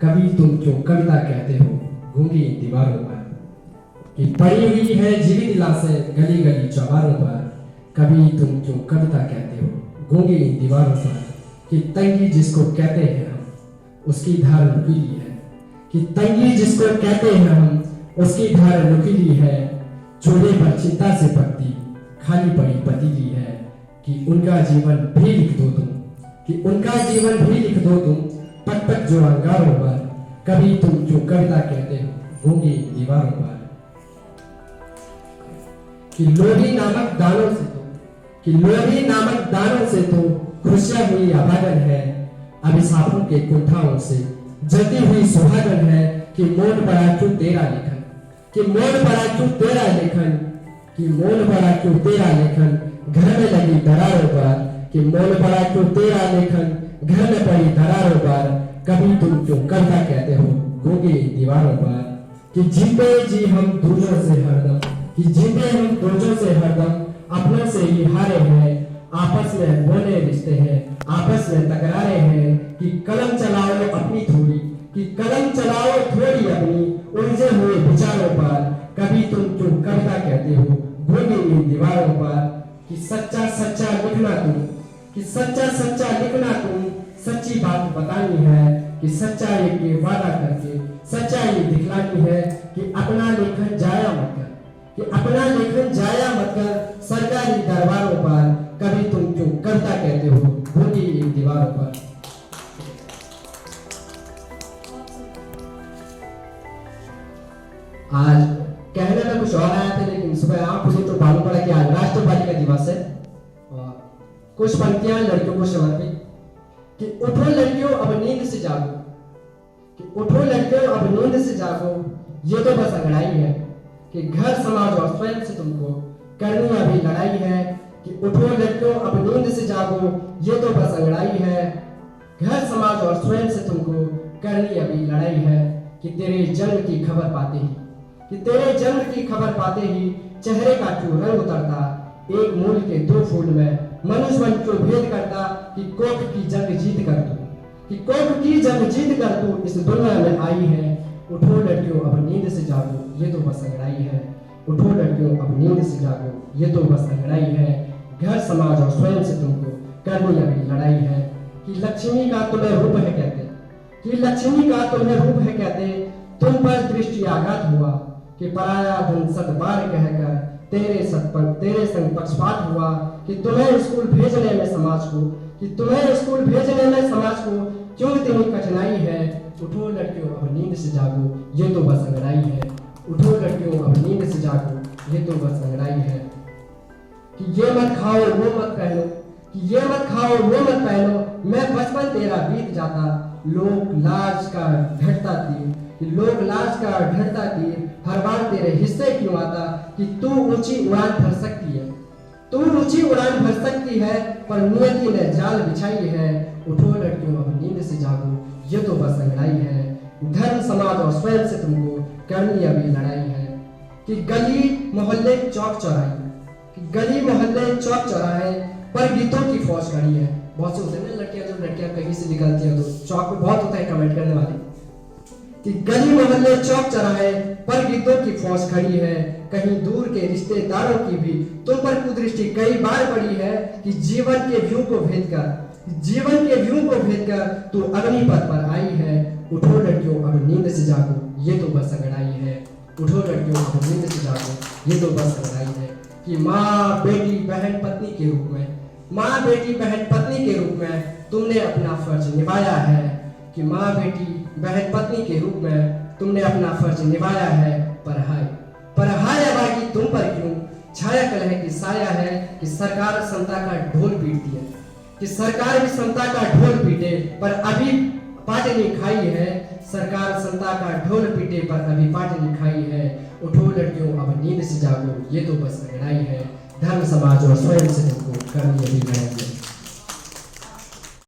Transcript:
कभी तुम क्यों कविता कहते हो गूंगी दीवारों पर, कि पड़ी हुई है जीवित लाशें गली गली चौबारों पर। कभी तुम क्यों कविता कहते हो गूंगी दीवारों पर, कि तंगी जिसको कहते हैं हम उसकी धार नुकीली है, कि तंगी जिसको कहते हैं हम उसकी धार नुकीली है। चूल्हे पर चिंता से पकती खाली पड़ी पतीली है, कि उनका जीवन भी लिख दो तुम, कि उनका जीवन भी लिख दो तुम पट पट जो अंगारों पर। कभी तुम जो कविता कहते हो गूंगी दीवारों पर, कि लोभी नामक दानों से तो, कि लोभी नामक दानों से तो खुशियां हुई अभागन है। अभिशापों के कुंठाओं से जलती हुई सुहागन है, कि मोड़ पड़ा क्यों तेरा लेखन, कि मोड़ पड़ा क्यों तेरा लेखन, कि मोड़ पड़ा क्यों तेरा लेखन घर में लगी दरारों पर, कि मोड़ पड़ा क्यों तेरा लेखन घर में पड़ी दरारों पर। कभी तुम क्यों कविता कहते हो गूंगी दीवारों पर, कि जीते जी हम दूजों से हरदम, कि जीते हम दूजों से हरदम अपनों से ही हारे हैं। आपस में बोले रिश्ते हैं आपस में तकरारे हैं, कि कलम चलाओ अपनी थोड़ी, कि कलम चलाओ थोड़ी अपनी उलझे हुए विचारों पर। कभी तुम क्यों कविता कहते हो गूंगी दीवारों पर, कि सच्चा सच्चा लिखना तुम, कि सच्चा सच्चा लिखना तुम सच्ची बात बतानी है, कि सच्चाई के वादा करके सच्चाई दिखलानी है। कि अपना लेखन जाया मत कर, कि अपना लेखन जाया मत कर सरकारी दरबारों पर। कभी तुम क्यों कविता कहते हो गूंगी दीवारों पर। आज कहने में कुछ और आया था, लेकिन सुबह आँख खुली तो मालूम पड़ा कि आज राष्ट्रवादी का दिवस है। और कुछ पंक्तियां लड़कियों को समर्पित, कि उठो लड़कियों अब नींद से जागो, कि उठो लड़कियों अब नींद से जागो ये तो बस अंगड़ाई है, कि घर समाज और स्वयं से तुमको करनी अभी लड़ाई है। कि उठो लड़कियों अब नींद से जागो ये तो बस अंगड़ाई है, घर समाज और स्वयं से तुमको करनी अभी लड़ाई है। कि तेरे जन्म की खबर पाते ही, कि तेरे जन्म की खबर पाते ही चेहरे का क्यों रंग उतरता, एक मूल के दो फूल में मनुष्य मन क्यों भेद करता। कि कोख की जंग जीत कर तू, कि कोख की जंग जीत कर तू इस दुनिया में आई है। उठो लड़कियों अब नींद से जागो ये तो बस अंगड़ाई है, उठो लड़कियों अब नींद से जागो ये तो बस अंगड़ाई है। घर समाज और स्वयं से तुमको करनी अभी लड़ाई है। कि लक्ष्मी का तुम्हें रूप है कहते, कि लक्ष्मी का तुम्हें रूप है कहते तुम पर दृष्टि आघात हुआ। कि पराया धन सतबार कहकर तेरे संग पक्षपात हुआ। कि तुम्हें स्कूल भेजने में समाज को, कि तुम्हें स्कूल भेजने में समाज को क्यों इतनी कठिनाई है। उठो लड़कियों अब नींद से जागो ये तो बस अंगड़ाई है, उठो लड़कियों अब नींद से जागो ये तो बस अंगड़ाई है। कि ये मत खाओ वो मत पहनो, कि ये मत खाओ वो मत पहनो मैं बचपन तेरा बीत जाता। लोक लाज का ढटता तीर, कि लोक लाज का ढटता तीर हर बार तेरे हिस्से क्यों आता। कि तू ऊंची उड़ान भर सकती है, तू ऊंची उड़ान भर सकती है पर नियति ने जाल बिछाई है। उठो लड़कियों अब नींद से जागो ये तो बस अंगड़ाई है, धर्म समाज और स्वयं से तुमको करनी अभी लड़ाई है। कि गली मोहल्ले चौक चौराहे, कि गली मोहल्ले चौक चौराहे पर गीतों की फौज खड़ी है। बहुत से होते हैं लड़कियां, जब लड़कियां कहीं से निकलती हैं तो चौक पे बहुत होता है कमेंट करने वाले। कि गली मोहल्ले चौक चौराहे पर गीतों की फौज खड़ी है, कहीं दूर के रिश्तेदारों की भी तुम पर कुदृष्टि कई बार पड़ी है। कि जीवन के व्यू को भेद कर, जीवन के व्यू को भेद कर तू अग्निपथ पर आई है। उठो लड़कियों अब नींद से जागो ये तो बस अंगड़ाई है, उठो लड़कियों अब नींद से जागो ये तो बस अंगड़ाई है। कि माँ बेटी बहन पत्नी के रूप में, माँ बेटी बहन पत्नी के रूप में तुमने अपना फर्ज निभाया है। कि माँ बेटी बहन पत्नी के रूप में तुमने अपना फर्ज निभाया है। पर हाय अभागी तुम पर क्यों छाया कलह की साया है। कि सरकार समता का ढोल पीटती है, कि सरकार भी समता का ढोल पीटे पर अभी पाटे नहीं खाई है। सरकार समता का ढोल पीटे पर अभी पाटे नहीं खाई है। उठो लड़कियों अब नींद से जागो ये तो बस अंगड़ाई है, धर्म समाज और स्वयं से तुमको करनी अभी लड़ाई है।